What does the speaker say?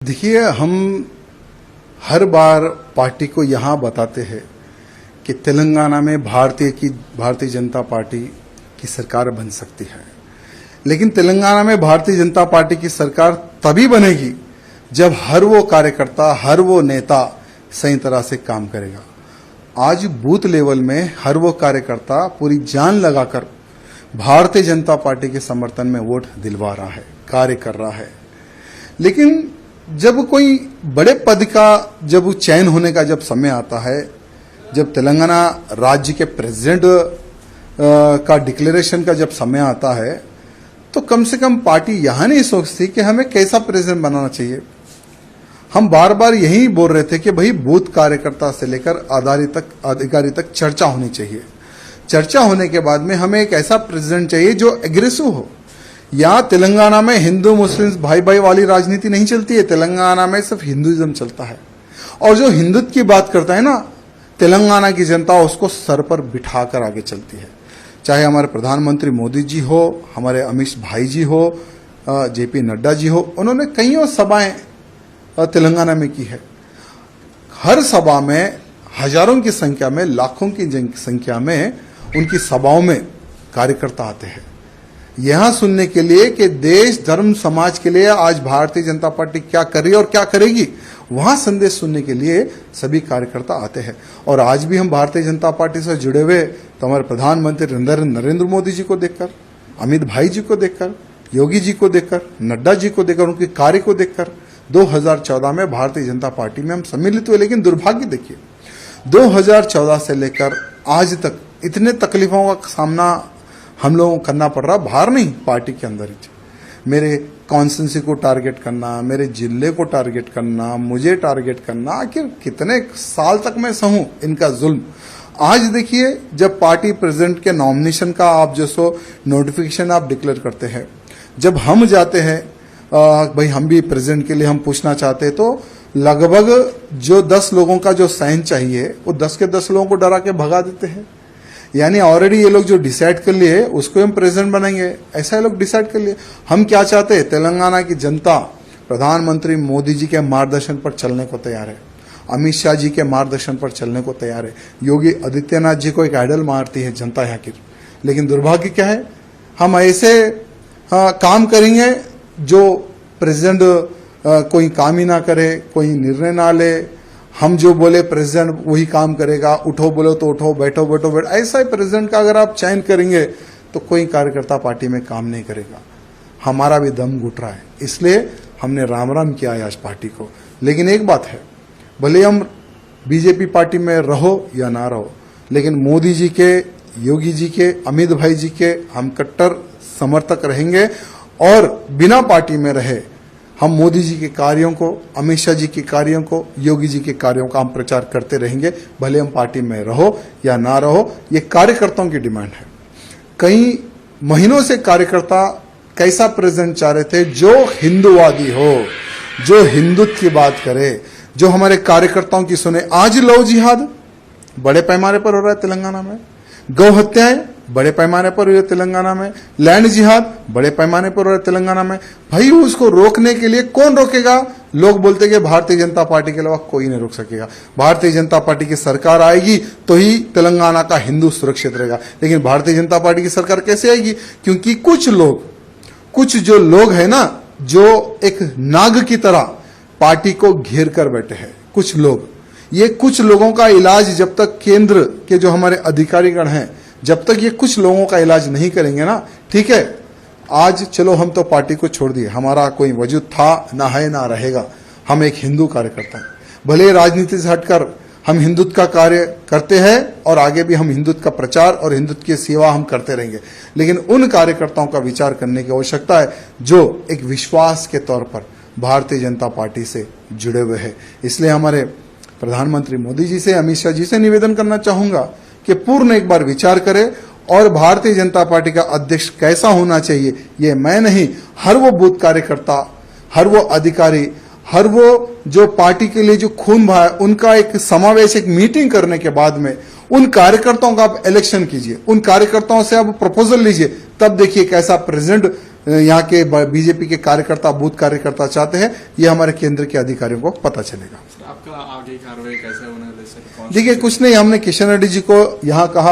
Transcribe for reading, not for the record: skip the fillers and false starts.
देखिए, हम हर बार पार्टी को यहाँ बताते हैं कि तेलंगाना में भारतीय जनता पार्टी की सरकार बन सकती है। लेकिन तेलंगाना में भारतीय जनता पार्टी की सरकार तभी बनेगी जब हर वो कार्यकर्ता, हर वो नेता सही तरह से काम करेगा। आज बूथ लेवल में हर वो कार्यकर्ता पूरी जान लगाकर भारतीय जनता पार्टी के समर्थन में वोट दिलवा रहा है, कार्य कर रहा है। लेकिन जब कोई बड़े पद का जब चयन होने का जब समय आता है, जब तेलंगाना राज्य के प्रेसिडेंट का डिक्लेरेशन का जब समय आता है, तो कम से कम पार्टी यहां नहीं सोचती कि हमें कैसा प्रेसिडेंट बनाना चाहिए। हम बार बार यही बोल रहे थे कि भाई बूथ कार्यकर्ता से लेकर अधिकारी तक चर्चा होनी चाहिए। चर्चा होने के बाद में हमें एक ऐसा प्रेसिडेंट चाहिए जो एग्रेसिव हो। यहाँ तेलंगाना में हिंदू मुस्लिम भाई भाई वाली राजनीति नहीं चलती है। तेलंगाना में सिर्फ हिंदुइज्म चलता है, और जो हिंदुत्व की बात करता है ना, तेलंगाना की जनता उसको सर पर बिठाकर आगे चलती है। चाहे हमारे प्रधानमंत्री मोदी जी हो, हमारे अमित भाई जी हो, जेपी नड्डा जी हो, उन्होंने कईयों सभाएं तेलंगाना में की है। हर सभा में हजारों की संख्या में, लाखों की संख्या में उनकी सभाओं में कार्यकर्ता आते हैं यहां सुनने के लिए कि देश धर्म समाज के लिए आज भारतीय जनता पार्टी क्या कर रही है और क्या करेगी। वहां संदेश सुनने के लिए सभी कार्यकर्ता आते हैं। और आज भी हम भारतीय जनता पार्टी से जुड़े हुए तो हमारे प्रधानमंत्री नरेंद्र मोदी जी को देखकर, अमित भाई जी को देखकर, योगी जी को देखकर, नड्डा जी को देखकर, उनके कार्य को देखकर 2014 में भारतीय जनता पार्टी में हम सम्मिलित हुए। लेकिन दुर्भाग्य देखिए, 2014 से लेकर आज तक इतने तकलीफों का सामना हम लोगों को करना पड़ रहा, बाहर नहीं, पार्टी के अंदर ही। मेरे कॉन्स्टिट्यूंसी को टारगेट करना, मेरे जिले को टारगेट करना, मुझे टारगेट करना, आखिर कितने साल तक मैं सहूं इनका जुल्म। आज देखिए, जब पार्टी प्रेसिडेंट के नॉमिनेशन का आप जो सो नोटिफिकेशन आप डिक्लेयर करते हैं, जब हम जाते हैं भाई हम भी प्रेसिडेंट के लिए हम पूछना चाहते हैं, तो लगभग जो 10 लोगों का जो साइन चाहिए वो 10 के 10 लोगों को डरा के भगा देते हैं। यानी ऑलरेडी ये लोग जो डिसाइड कर लिए उसको हम प्रेसिडेंट बनाएंगे, ऐसा ये लोग डिसाइड कर लिए। हम क्या चाहते हैं? तेलंगाना की जनता प्रधानमंत्री मोदी जी के मार्गदर्शन पर चलने को तैयार है, अमित शाह जी के मार्गदर्शन पर चलने को तैयार है। योगी आदित्यनाथ जी को एक आइडल मारती है जनता यहाँ की। लेकिन दुर्भाग्य क्या है, हम ऐसे काम करेंगे जो प्रेसिडेंट कोई काम ही ना करे, कोई निर्णय ना ले। हम जो बोले प्रेसिडेंट वही काम करेगा, उठो बोलो तो उठो, बैठो बैठो बैठो। ऐसा ही प्रेसिडेंट का अगर आप चयन करेंगे तो कोई कार्यकर्ता पार्टी में काम नहीं करेगा। हमारा भी दम घुट रहा है, इसलिए हमने राम राम किया है आज पार्टी को। लेकिन एक बात है, भले हम बीजेपी पार्टी में रहो या ना रहो, लेकिन मोदी जी के, योगी जी के, अमित भाई जी के हम कट्टर समर्थक रहेंगे। और बिना पार्टी में रहे हम मोदी जी के कार्यों को, अमित शाह जी के कार्यों को, योगी जी के कार्यों का हम प्रचार करते रहेंगे, भले हम पार्टी में रहो या ना रहो। ये कार्यकर्ताओं की डिमांड है। कई महीनों से कार्यकर्ता कैसा प्रेसिडेंट चाह रहे थे जो हिंदूवादी हो, जो हिंदुत्व की बात करे, जो हमारे कार्यकर्ताओं की सुने। आज लव जिहाद बड़े पैमाने पर हो रहा है तेलंगाना में, गौ हत्याएं बड़े पैमाने पर हुई है तेलंगाना में, लैंड जिहाद बड़े पैमाने पर हो रहा है तेलंगाना में। भाई उसको रोकने के लिए कौन रोकेगा? लोग बोलते कि भारतीय जनता पार्टी के अलावा कोई नहीं रोक सकेगा। भारतीय जनता पार्टी की सरकार आएगी तो ही तेलंगाना का हिंदू सुरक्षित रहेगा। लेकिन भारतीय जनता पार्टी की सरकार कैसे आएगी? क्योंकि कुछ जो लोग है ना, जो एक नाग की तरह पार्टी को घेर कर बैठे हैं कुछ लोग। ये कुछ लोगों का इलाज जब तक केंद्र के जो हमारे अधिकारीगण हैं, जब तक ये कुछ लोगों का इलाज नहीं करेंगे ना, ठीक है, आज चलो हम तो पार्टी को छोड़ दिए, हमारा कोई वजूद था ना है ना रहेगा। हम एक हिंदू कार्यकर्ता हैं, भले राजनीति से हटकर हम हिंदुत्व का कार्य करते हैं और आगे भी हम हिंदुत्व का प्रचार और हिंदुत्व की सेवा हम करते रहेंगे। लेकिन उन कार्यकर्ताओं का विचार करने की आवश्यकता है जो एक विश्वास के तौर पर भारतीय जनता पार्टी से जुड़े हुए हैं। इसलिए हमारे प्रधानमंत्री मोदी जी से, अमित शाह जी से निवेदन करना चाहूंगा कि पूर्ण एक बार विचार करें और भारतीय जनता पार्टी का अध्यक्ष कैसा होना चाहिए ये मैं नहीं, हर वो बूथ कार्यकर्ता, हर वो अधिकारी, हर वो जो पार्टी के लिए जो खून बहा है, उनका एक समावेश, एक मीटिंग करने के बाद में उन कार्यकर्ताओं का आप इलेक्शन कीजिए, उन कार्यकर्ताओं से आप प्रपोजल लीजिए, तब देखिए कैसा प्रेसिडेंट यहाँ के बीजेपी के कार्यकर्ता, बूथ कार्यकर्ता चाहते हैं, ये हमारे केंद्र के अधिकारियों को पता चलेगा। आपका आगे कार्रवाई कैसे होने वाली सर? देखिए, कुछ नहीं, हमने किशन रेड्डी जी को यहाँ कहा